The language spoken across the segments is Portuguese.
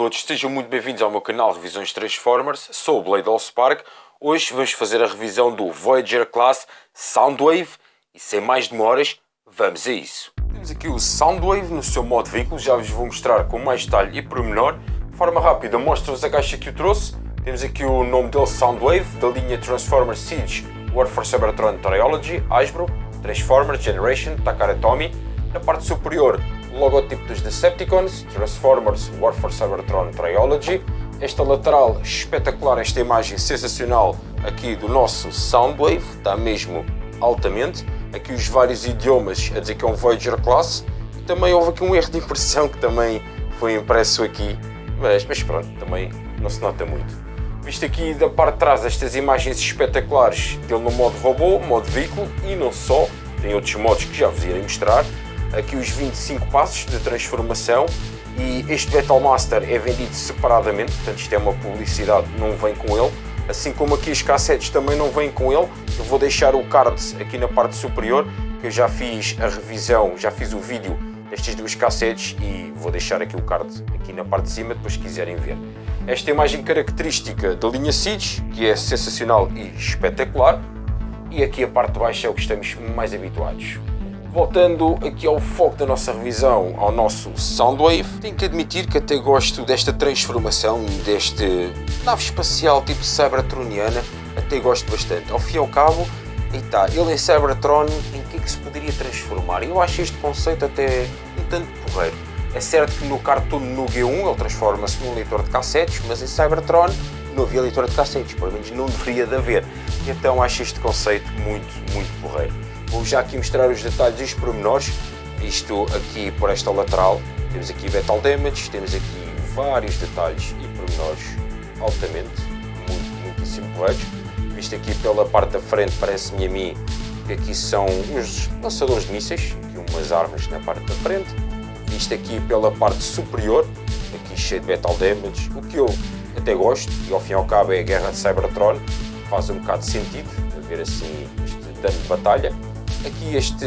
todos, sejam muito bem-vindos ao meu canal Revisões Transformers. Sou o Blade Allspark. Hoje vamos fazer a revisão do Voyager Class Soundwave e sem mais demoras, vamos a isso. Temos aqui o Soundwave no seu modo veículo, já vos vou mostrar com mais detalhe e pormenor. De forma rápida mostro-vos a caixa que o trouxe. Temos aqui o nome dele, Soundwave, da linha Transformers Siege, War for Cybertron Trilogy, Hasbro, Transformers Generation, Takara Tomy. Na parte superior, o logotipo dos Decepticons, Transformers War for Cybertron Trilogy. Esta lateral espetacular, esta imagem sensacional aqui do nosso Soundwave, está mesmo altamente. Aqui os vários idiomas a dizer que é um Voyager Class. E também houve aqui um erro de impressão que também foi impresso aqui, mas pronto, também não se nota muito. Visto aqui da parte de trás estas imagens espetaculares dele no modo robô, modo veículo e não só, tem outros modos que já vos irei mostrar. Aqui os 25 passos de transformação e este Battle Master é vendido separadamente, portanto isto é uma publicidade, não vem com ele. Assim como aqui os cassetes também não vêm com ele. Eu vou deixar o card aqui na parte superior, que eu já fiz a revisão, já fiz o vídeo destes dois cassetes e vou deixar aqui o card aqui na parte de cima, depois se quiserem ver. Esta imagem característica da linha Siege, que é sensacional e espetacular, e aqui a parte de baixo é o que estamos mais habituados. Voltando aqui ao foco da nossa revisão, ao nosso Soundwave, tenho que admitir que até gosto desta transformação, deste nave espacial tipo Cybertroniana, até gosto bastante. Ao fim e ao cabo, ele em Cybertron, em que se poderia transformar? Eu acho este conceito até um tanto porreiro. É certo que no cartoon no G1 ele transforma-se num leitor de cassetes, mas em Cybertron não havia leitor de cassetes, pelo menos não deveria de haver. E então acho este conceito muito porreiro. Vou já aqui mostrar os detalhes e os pormenores. Isto aqui por esta lateral, temos aqui Battle Damage, temos aqui vários detalhes e pormenores altamente, muitíssimo porreiros. Visto aqui pela parte da frente, parece-me a mim que aqui são uns lançadores de mísseis, aqui umas armas na parte da frente. Visto aqui pela parte superior, aqui cheio de Battle Damage, o que eu até gosto, e ao fim e ao cabo é a guerra de Cybertron, faz um bocado de sentido, a ver assim este dano de batalha. Aqui este,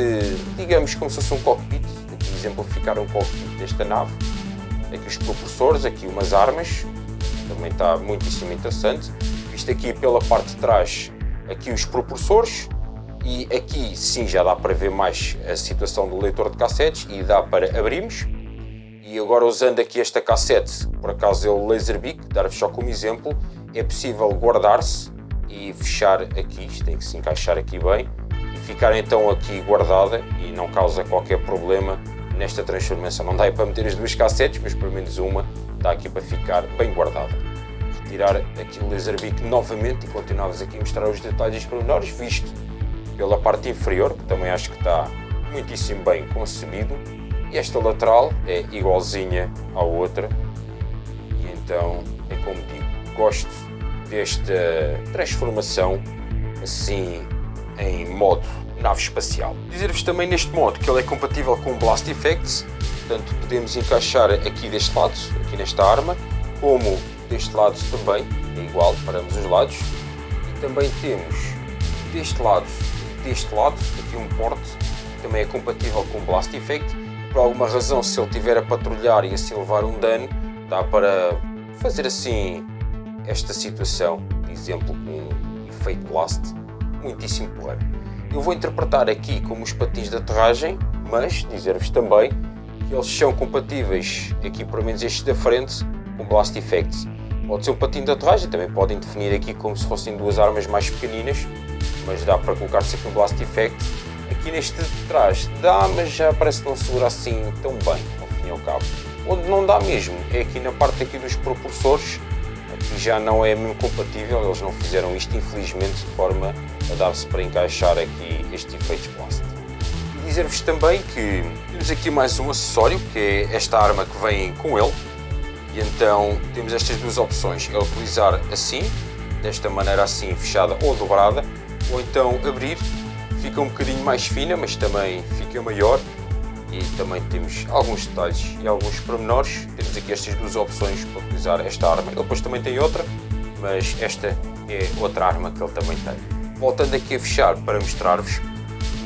digamos como se fosse um cockpit, aqui exemplificar um cockpit desta nave. Aqui os propulsores, aqui umas armas, também está muitíssimo interessante. Visto aqui pela parte de trás, aqui os propulsores. E aqui sim já dá para ver mais a situação do leitor de cassetes e dá para abrirmos. E agora usando aqui esta cassete, por acaso é o Laserbeak, dar-vos só como exemplo, é possível guardar-se e fechar aqui, isto tem que se encaixar aqui bem. Ficar então aqui guardada e não causa qualquer problema nesta transformação. Não dá para meter as duas cassetes, mas pelo menos uma dá aqui para ficar bem guardada. Retirar aqui o Laserbeak novamente e continuamos aqui a mostrar os detalhes pormenores, visto pela parte inferior, que também acho que está muitíssimo bem concebido. E esta lateral é igualzinha à outra. E então, é como digo, gosto desta transformação assim em modo nave espacial. Dizer-vos também neste modo que ele é compatível com o Blast Effects, portanto podemos encaixar aqui deste lado, aqui nesta arma, como deste lado também, é igual para ambos os lados. E também temos deste lado e deste lado, aqui um porte, que também é compatível com o Blast Effect. Por alguma razão, se ele estiver a patrulhar e assim levar um dano, dá para fazer assim esta situação, por exemplo, com um efeito Blast. Muitíssimo porreiro. Eu vou interpretar aqui como os patins de aterragem, mas dizer-vos também que eles são compatíveis, aqui pelo menos estes da frente, com Blast Effects. Pode ser um patinho de aterragem, também podem definir aqui como se fossem duas armas mais pequeninas, mas dá para colocar-se aqui um Blast Effect. Aqui neste de trás dá, mas já parece que não segura assim tão bem, ao fim e ao cabo. Onde não dá mesmo é aqui na parte aqui dos propulsores. Aqui já não é mesmo compatível, eles não fizeram isto infelizmente de forma a dar-se para encaixar aqui este efeito Blast. E dizer-vos também que temos aqui mais um acessório, que é esta arma que vem com ele. E então temos estas duas opções, é utilizar assim, desta maneira assim fechada ou dobrada, ou então abrir, fica um bocadinho mais fina, mas também fica maior. E também temos alguns detalhes e alguns pormenores. Temos aqui estas duas opções para utilizar esta arma. Ele depois também tem outra, mas esta é outra arma que ele também tem. Voltando aqui a fechar para mostrar-vos,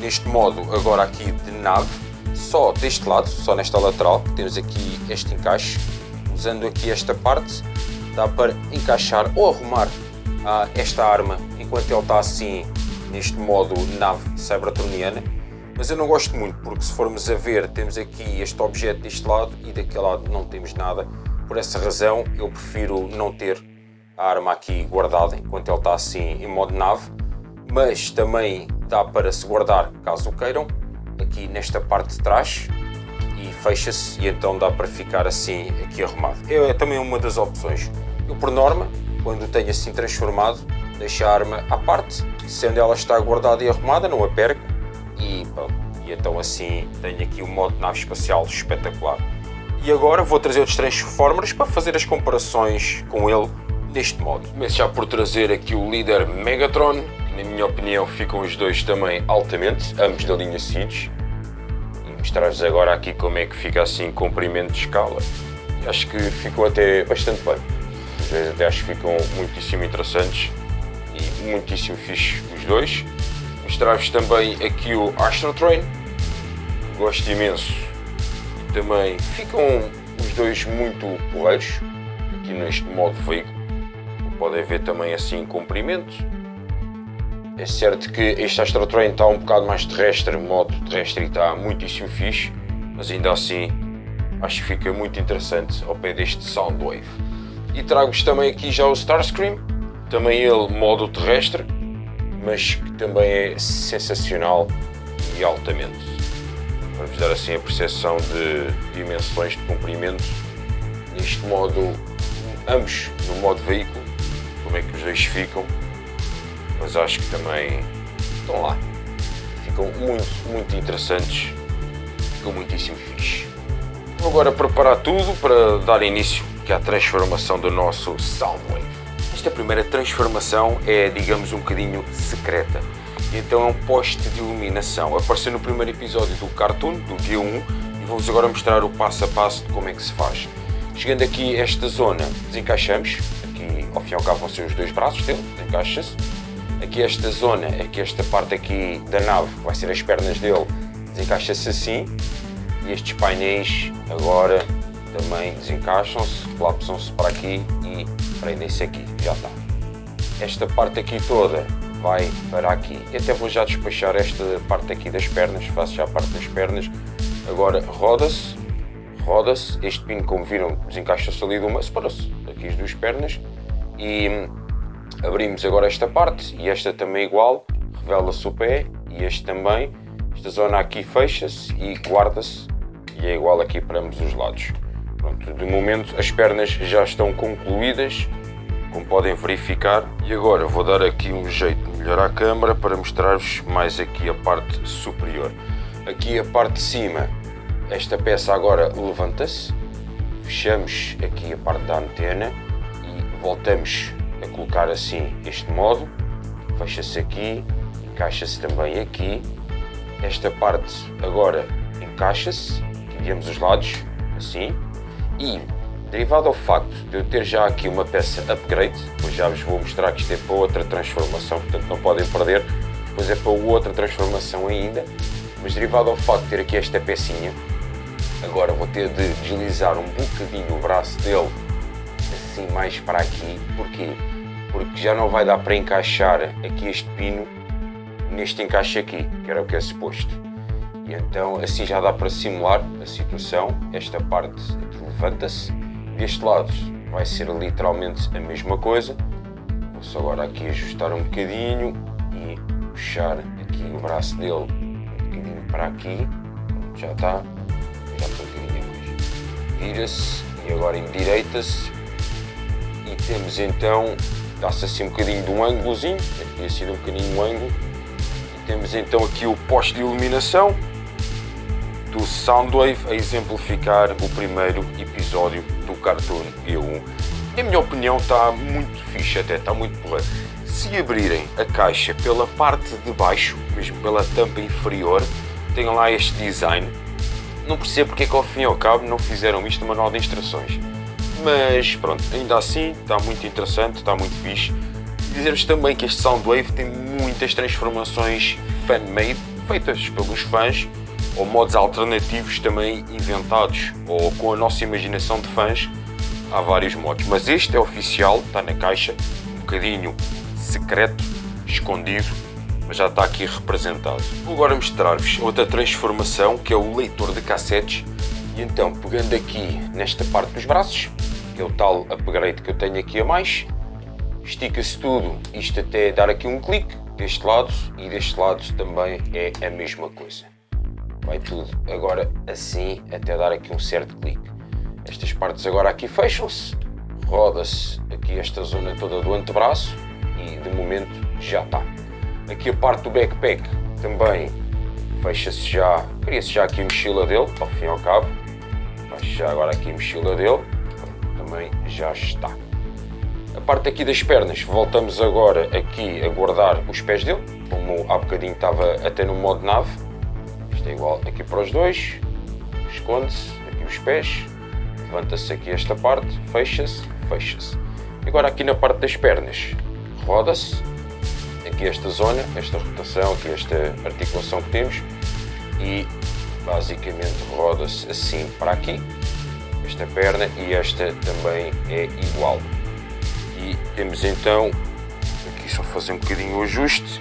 neste modo agora aqui de nave, só deste lado, só nesta lateral, temos aqui este encaixe, usando aqui esta parte, dá para encaixar ou arrumar esta arma enquanto ele está assim neste modo nave cybertroniana. Mas eu não gosto muito, porque se formos a ver, temos aqui este objeto deste lado e daquele lado não temos nada. Por essa razão eu prefiro não ter a arma aqui guardada enquanto ele está assim em modo nave, mas também dá para se guardar caso o queiram aqui nesta parte de trás e fecha-se, e então dá para ficar assim aqui arrumado. É também uma das opções. Eu, por norma, quando tenho assim transformado, deixo a arma à parte, sendo ela está guardada e arrumada, não a perco, e então assim tenho aqui um modo de nave espacial espetacular. E agora vou trazer outros Transformers para fazer as comparações com ele neste modo. Começo já por trazer aqui o líder Megatron, que na minha opinião ficam os dois também altamente, ambos da linha Siege. E mostrar-vos agora aqui como é que fica assim comprimento de escala. E acho que ficam até bastante bem. Até acho que ficam muitíssimo interessantes e muitíssimo fixe os dois. Mostrar-vos também aqui o Astrotrain, gosto imenso. E também ficam os dois muito porreiros aqui neste modo veículo. Podem ver também assim comprimento. É certo que este Astrotrain está um bocado mais terrestre, modo terrestre, e está muitíssimo fixe, mas ainda assim acho que fica muito interessante ao pé deste Soundwave. E trago-vos também aqui já o Starscream, também ele modo terrestre, mas que também é sensacional e altamente. Para vos dar assim a percepção de dimensões de comprimento neste modo, ambos no modo veículo, como é que os dois ficam, mas acho que também estão lá, ficam muito interessantes, ficam muitíssimo fixe. Vou agora preparar tudo para dar início à transformação do nosso Soundwave. Esta primeira transformação é, digamos, um bocadinho secreta. Então é um poste de iluminação. Apareceu no primeiro episódio do Cartoon, do G1, e vou-vos agora mostrar o passo a passo de como é que se faz. Chegando aqui a esta zona, desencaixamos. Aqui, ao fim e ao cabo, vão ser os dois braços dele, desencaixa-se. Aqui esta zona, aqui esta parte aqui da nave, vai ser as pernas dele, desencaixa-se assim. E estes painéis agora também desencaixam-se, colapsam-se para aqui e prendem-se aqui, já está. Esta parte aqui toda vai para aqui. Eu até vou já despachar esta parte aqui das pernas, faço já a parte das pernas. Agora roda-se, este pino, como viram, desencaixa-se ali de uma, separou-se aqui as duas pernas e abrimos agora esta parte e esta também igual, revela-se o pé e este também. Esta zona aqui fecha-se e guarda-se e é igual aqui para ambos os lados. Pronto, de momento as pernas já estão concluídas, como podem verificar. E agora vou dar aqui um jeito de melhorar a câmera para mostrar-vos mais aqui a parte superior. Aqui a parte de cima, esta peça agora levanta-se, fechamos aqui a parte da antena e voltamos a colocar assim este modo, fecha-se aqui, encaixa-se também aqui. Esta parte agora encaixa-se, aqui de ambos os lados, assim. E, derivado ao facto de eu ter já aqui uma peça upgrade, depois já vos vou mostrar que isto é para outra transformação, portanto não podem perder, depois é para outra transformação ainda, mas derivado ao facto de ter aqui esta pecinha, agora vou ter de deslizar um bocadinho o braço dele, assim mais para aqui. Porquê? Porque já não vai dar para encaixar aqui este pino neste encaixe aqui, que era o que é suposto. E então assim já dá para simular a situação. Esta parte aqui levanta-se, deste lado vai ser literalmente a mesma coisa. Vou só agora aqui ajustar um bocadinho e puxar aqui o braço dele um bocadinho para aqui. Já está, já foi um bocadinho mais. Vira-se e agora endireita-se e temos então, dá-se assim um bocadinho de um ângulozinho, aqui assim um bocadinho um ângulo. E temos então aqui o poste de iluminação do Soundwave a exemplificar o primeiro episódio do Cartoon G1. Na minha opinião está muito fixe, até está muito porra. Se abrirem a caixa pela parte de baixo, mesmo pela tampa inferior, tem lá este design. Não percebo porque é que ao fim e ao cabo não fizeram isto no manual de instruções. Mas pronto, ainda assim está muito interessante, está muito fixe. E dizer-vos também que este Soundwave tem muitas transformações fan-made, feitas pelos fãs, ou modos alternativos também inventados, ou com a nossa imaginação de fãs, há vários modos, mas este é oficial, está na caixa, um bocadinho secreto, escondido, mas já está aqui representado. Vou agora mostrar-vos outra transformação, que é o leitor de cassetes. E então, pegando aqui nesta parte dos braços, que é o tal upgrade que eu tenho aqui a mais, estica-se tudo, isto até dar aqui um clique, deste lado, e deste lado também é a mesma coisa. Vai tudo agora assim, até dar aqui um certo clique. Estas partes agora aqui fecham-se, roda-se aqui esta zona toda do antebraço e de momento já está. Aqui a parte do backpack também fecha-se já, cria-se já aqui a mochila dele, ao fim e ao cabo. Fecha já agora aqui a mochila dele, também já está. A parte aqui das pernas, voltamos agora aqui a guardar os pés dele, como há bocadinho estava até no modo nave. Isto é igual aqui para os dois, esconde-se aqui os pés, levanta-se aqui esta parte, fecha-se, fecha-se. Agora aqui na parte das pernas, roda-se, aqui esta zona, esta rotação, aqui esta articulação que temos e basicamente roda-se assim para aqui, esta perna e esta também é igual. E temos então, aqui só fazer um bocadinho o ajuste,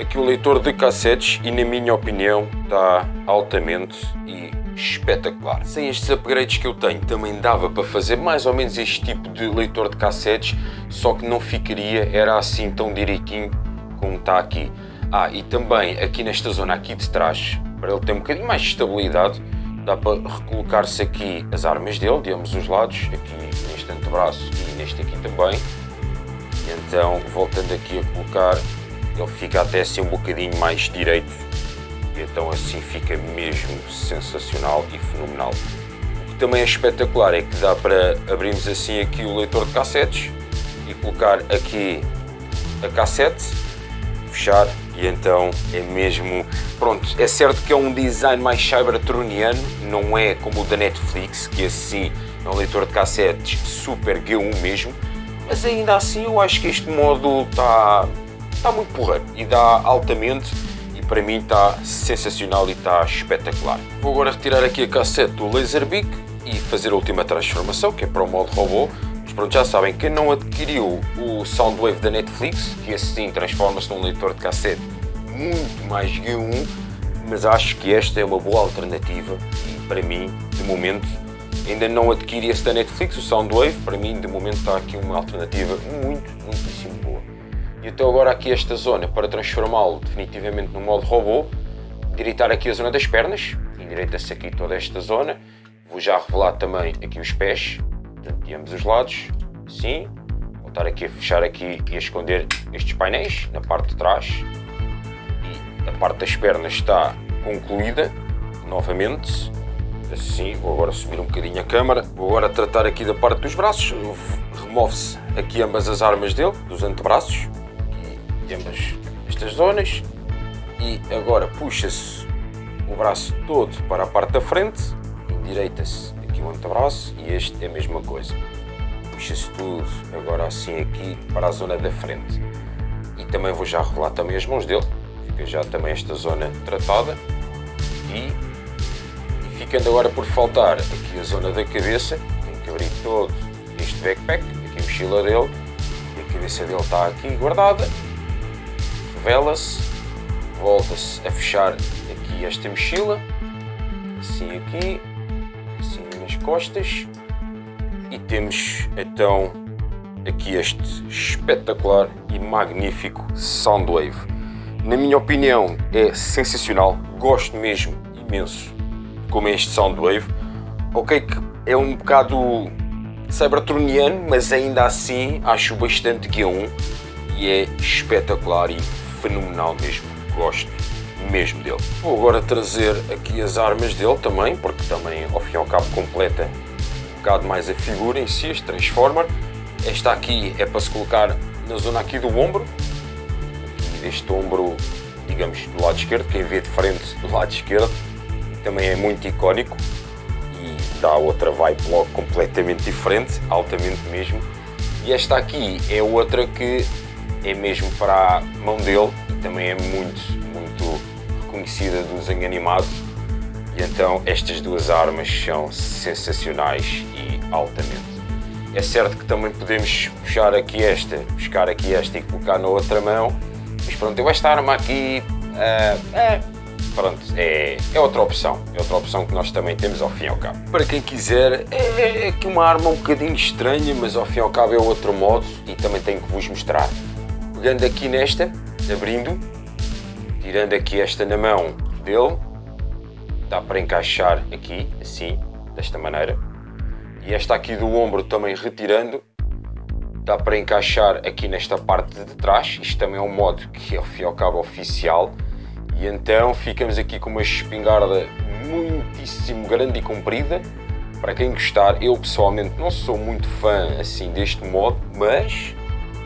aqui o leitor de cassetes e na minha opinião está altamente e espetacular. Sem estes upgrades que eu tenho também dava para fazer mais ou menos este tipo de leitor de cassetes, só que não ficaria, era assim tão direitinho como está aqui. E também aqui nesta zona aqui de trás, para ele ter um bocadinho mais de estabilidade, dá para recolocar-se aqui as armas dele, de ambos os lados, aqui neste antebraço e neste aqui também. E então, voltando aqui a colocar, ele fica até assim um bocadinho mais direito. E então assim fica mesmo sensacional e fenomenal. O que também é espetacular é que dá para abrirmos assim aqui o leitor de cassetes e colocar aqui a cassete, fechar e então é mesmo, pronto, é certo que é um design mais cybertroniano, não é como o da Netflix, que assim é um leitor de cassetes super G1 mesmo, mas ainda assim eu acho que este modo está muito porreiro e dá altamente e para mim está sensacional e está espetacular. Vou agora retirar aqui a cassete do Laserbeak e fazer a última transformação, que é para o modo robô. Mas pronto, já sabem, quem não adquiriu o Soundwave da Netflix, que assim transforma-se num leitor de cassete muito mais G1, mas acho que esta é uma boa alternativa e para mim, de momento, ainda não adquiri esse da Netflix, o Soundwave, para mim de momento está aqui uma alternativa muitíssimo boa. E então agora aqui esta zona, para transformá-lo definitivamente no modo robô, direitar aqui a zona das pernas, endireita-se aqui toda esta zona, vou já revelar também aqui os pés, de ambos os lados, assim, voltar aqui a fechar aqui e a esconder estes painéis na parte de trás e a parte das pernas está concluída novamente, assim, vou agora subir um bocadinho a câmara, vou agora tratar aqui da parte dos braços, remove-se aqui ambas as armas dele, dos antebraços, aqui ambas estas zonas e agora puxa-se o braço todo para a parte da frente, endireita-se aqui o antebraço e este é a mesma coisa. Puxa-se tudo agora assim aqui para a zona da frente. E também vou já revelar também as mãos dele. Fica já também esta zona tratada. E ficando agora por faltar aqui a zona da cabeça, tem que abrir todo este backpack, aqui a mochila dele. E a cabeça dele está aqui guardada. Revela-se. Volta-se a fechar aqui esta mochila. Assim aqui. Assim nas costas e temos então aqui este espetacular e magnífico Soundwave. Na minha opinião é sensacional, gosto mesmo imenso como é este Soundwave. Ok que é um bocado cybertroniano, mas ainda assim acho bastante G1 e é espetacular e fenomenal mesmo, gosto mesmo dele. Vou agora trazer aqui as armas dele também, porque também ao fim e ao cabo completa um bocado mais a figura em si, este Transformer. Esta aqui é para se colocar na zona aqui do ombro, aqui deste ombro, digamos, do lado esquerdo, quem vê de frente do lado esquerdo, também é muito icónico e dá outra vibe logo completamente diferente, altamente mesmo. E esta aqui é outra que é mesmo para a mão dele e também é muito reconhecida do desenho animado e então estas duas armas são sensacionais e altamente. É certo que também podemos puxar aqui esta, buscar aqui esta e colocar na outra mão, mas pronto, eu esta arma aqui, pronto, é outra opção, que nós também temos ao fim e ao cabo. Para quem quiser, é aqui uma arma um bocadinho estranha, mas ao fim e ao cabo é outro modo e também tenho que vos mostrar. Pegando aqui nesta, abrindo, tirando aqui esta na mão dele, dá para encaixar aqui, assim, desta maneira. E esta aqui do ombro também retirando, dá para encaixar aqui nesta parte de trás. Isto também é um modo que é ao fim e ao cabo oficial. E então ficamos aqui com uma espingarda muitíssimo grande e comprida. Para quem gostar, eu pessoalmente não sou muito fã assim deste modo, mas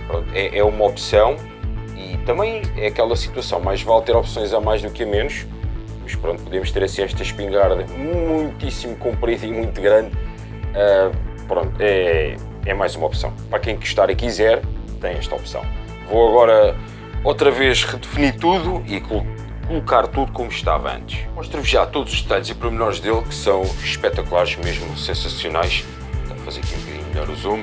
pronto, é uma opção. E também é aquela situação, mais vale ter opções a mais do que a menos. Mas pronto, podemos ter assim esta espingarda muitíssimo comprida e muito grande. Pronto, é mais uma opção. Para quem gostar e quiser, tem esta opção. Vou agora outra vez redefinir tudo e colocar tudo como estava antes. Mostro-vos já todos os detalhes e pormenores dele, que são espetaculares, mesmo sensacionais. Vou fazer aqui um bocadinho melhor o zoom.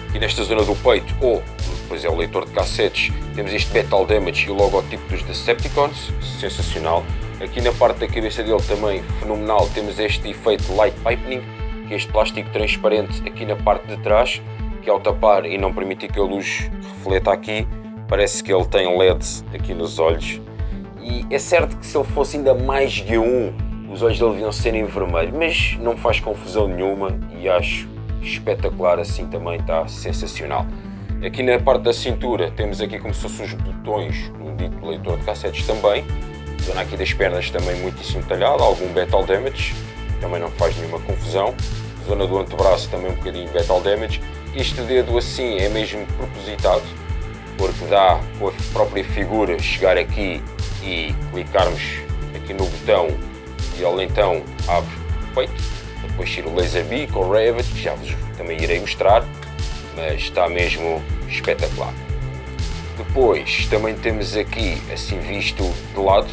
Aqui nesta zona do peito, ou depois é o leitor de cassetes, temos este Metal Damage e o logotipo dos Decepticons, sensacional. Aqui na parte da cabeça dele também, fenomenal, temos este efeito Light Piping, que é este plástico transparente aqui na parte de trás, que ao tapar e não permitir que a luz refleta aqui, parece que ele tem LED aqui nos olhos. E é certo que se ele fosse ainda mais G1, os olhos dele deviam ser em vermelho, mas não faz confusão nenhuma e acho espetacular, assim também está sensacional. Aqui na parte da cintura temos aqui como se fossem os botões do dito leitor de cassetes também. A zona aqui das pernas também muitíssimo talhada, algum Metal Damage, também não faz nenhuma confusão. A zona do antebraço também um bocadinho Metal Damage. Este dedo assim é mesmo propositado, porque dá com a própria figura chegar aqui e clicarmos aqui no botão e ele então abre o peito. Depois tiro o Laser Beak ou Revit, que já vos também irei mostrar, mas está mesmo espetacular. Depois também temos aqui, assim visto de lado,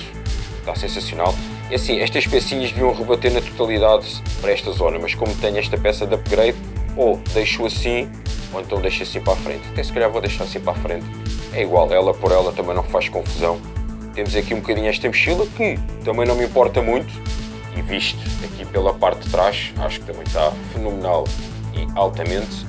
está sensacional. E assim, estas pecinhas deviam rebater na totalidade para esta zona, mas como tenho esta peça de upgrade, ou deixo assim, ou então deixo assim para a frente. Até se calhar vou deixar assim para a frente, é igual, ela por ela também não faz confusão. Temos aqui um bocadinho esta mochila, que também não me importa muito, e visto aqui pela parte de trás, acho que também está fenomenal e altamente.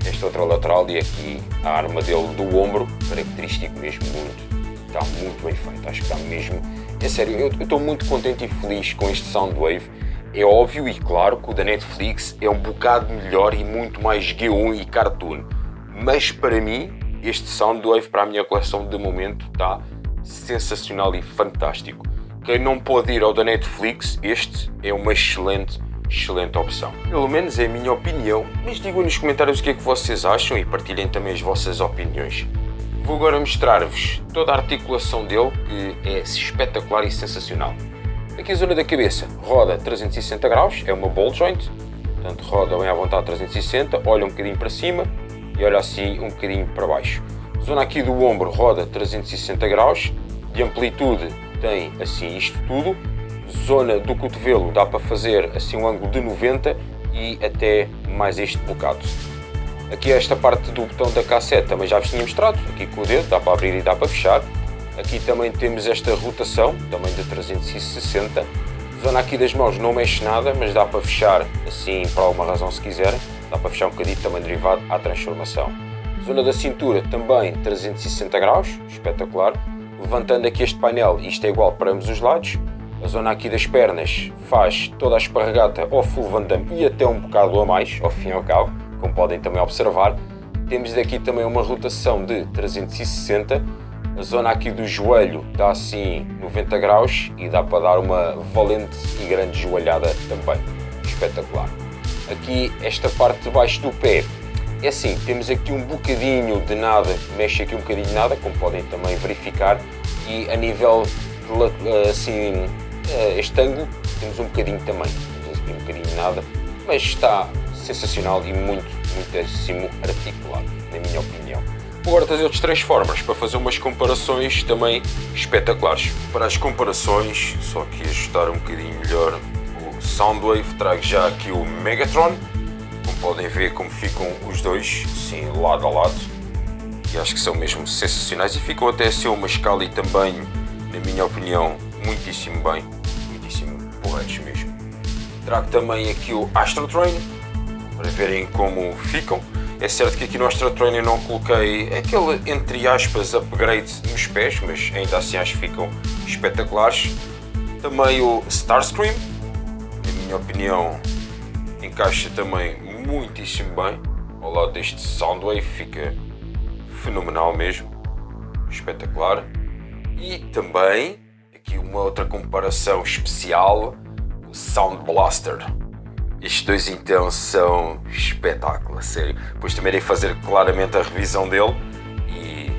Esta outra lateral e aqui a arma dele do ombro, característico mesmo muito, está muito bem feito, acho que está mesmo, é sério, eu estou muito contente e feliz com este Soundwave. É óbvio e claro que o da Netflix é um bocado melhor e muito mais G1 e cartoon, mas para mim, este Soundwave para a minha coleção de momento está sensacional e fantástico. Quem não pode ir ao da Netflix, este é uma excelente opção. Pelo menos é a minha opinião, mas digam nos comentários o que é que vocês acham e partilhem também as vossas opiniões. Vou agora mostrar-vos toda a articulação dele, que é espetacular e sensacional. Aqui a zona da cabeça, roda 360 graus, é uma ball joint, portanto roda bem à vontade 360, olha um bocadinho para cima e olha assim um bocadinho para baixo. Zona aqui do ombro, roda 360 graus, de amplitude tem assim isto tudo. Zona do cotovelo dá para fazer assim um ângulo de 90 e até mais este bocado. Aqui esta parte do botão da cassete também já vos tinha mostrado, aqui com o dedo dá para abrir e dá para fechar. Aqui também temos esta rotação, também de 360. Zona aqui das mãos não mexe nada, mas dá para fechar assim por alguma razão se quiserem. Dá para fechar um bocadinho também derivado à transformação. Zona da cintura também 360 graus, espetacular. Levantando aqui este painel, isto é igual para ambos os lados. A zona aqui das pernas faz toda a esparregata ao full Van Damme e até um bocado a mais, ao fim e ao cabo, como podem também observar. Temos daqui também uma rotação de 360. A zona aqui do joelho dá assim 90 graus e dá para dar uma valente e grande joelhada também. Espetacular. Aqui esta parte de baixo do pé, é assim, temos aqui um bocadinho de nada, mexe aqui um bocadinho de nada, como podem também verificar. E a nível de assim, este ângulo, temos um bocadinho também, temos aqui um bocadinho de nada, mas está sensacional e muitíssimo articulado, na minha opinião. Vou agora trazer outros Transformers para fazer umas comparações também espetaculares. Para as comparações, só aqui ajustar um bocadinho melhor o Soundwave, trago já aqui o Megatron, Como podem ver como ficam os dois, assim, lado a lado. E acho que são mesmo sensacionais e ficam até a ser uma escala e também, na minha opinião, muitíssimo bem. Muitíssimo porreiros mesmo. Trago também aqui o Astro Train, para verem como ficam. É certo que aqui no Astro Train eu não coloquei aquele, entre aspas, upgrade nos pés, mas ainda assim acho que ficam espetaculares. Também o Starscream, na minha opinião, encaixa também muitíssimo bem. Ao lado deste Soundwave fica fenomenal mesmo, espetacular. E também, aqui uma outra comparação especial, o Sound Blaster. Estes dois então são espetáculo, a sério. Depois também irei fazer claramente a revisão dele e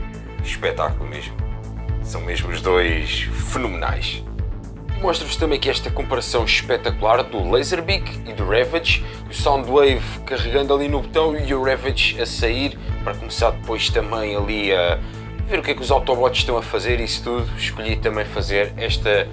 espetáculo mesmo. São mesmo os dois fenomenais. Mostro-vos também aqui esta comparação espetacular do Laserbeak e do Ravage, o Soundwave carregando ali no botão e o Ravage a sair, para começar depois também ali a ver o que é que os Autobots estão a fazer e isso tudo. Escolhi também fazer esta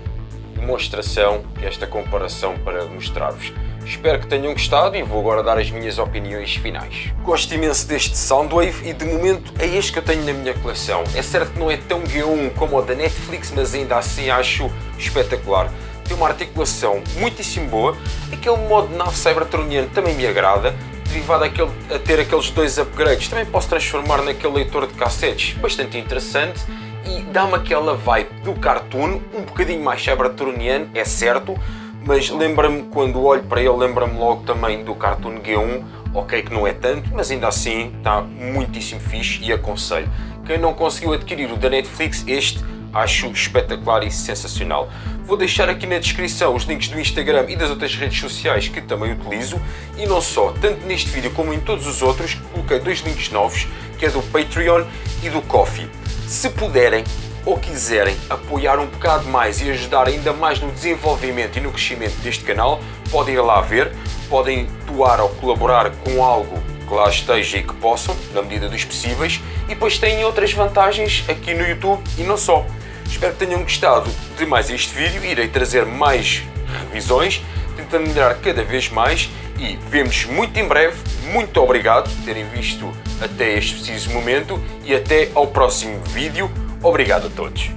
demonstração, esta comparação para mostrar-vos. Espero que tenham gostado e vou agora dar as minhas opiniões finais. Gosto imenso deste Soundwave e de momento é este que eu tenho na minha coleção. É certo que não é tão G1 como o da Netflix, mas ainda assim acho espetacular. Tem uma articulação muitíssimo boa, aquele modo nave cybertroniano também me agrada, derivado a ter aqueles dois upgrades. Também posso transformar naquele leitor de cassetes, bastante interessante e dá-me aquela vibe do cartoon, um bocadinho mais cybertroniano, é certo, mas lembra-me, quando olho para ele, lembra-me logo também do Cartoon G1, ok que não é tanto, mas ainda assim está muitíssimo fixe e aconselho. Quem não conseguiu adquirir o da Netflix, este acho espetacular e sensacional. Vou deixar aqui na descrição os links do Instagram e das outras redes sociais que também utilizo, e não só, tanto neste vídeo como em todos os outros, coloquei dois links novos, que é do Patreon e do Ko-fi. Se puderem ou quiserem apoiar um bocado mais e ajudar ainda mais no desenvolvimento e no crescimento deste canal, podem ir lá ver, podem doar ou colaborar com algo que lá esteja e que possam, na medida dos possíveis, e depois têm outras vantagens aqui no YouTube e não só. Espero que tenham gostado de mais este vídeo, irei trazer mais revisões, tentando melhorar cada vez mais e vemos muito em breve. Muito obrigado por terem visto até este preciso momento e até ao próximo vídeo. Obrigado a todos.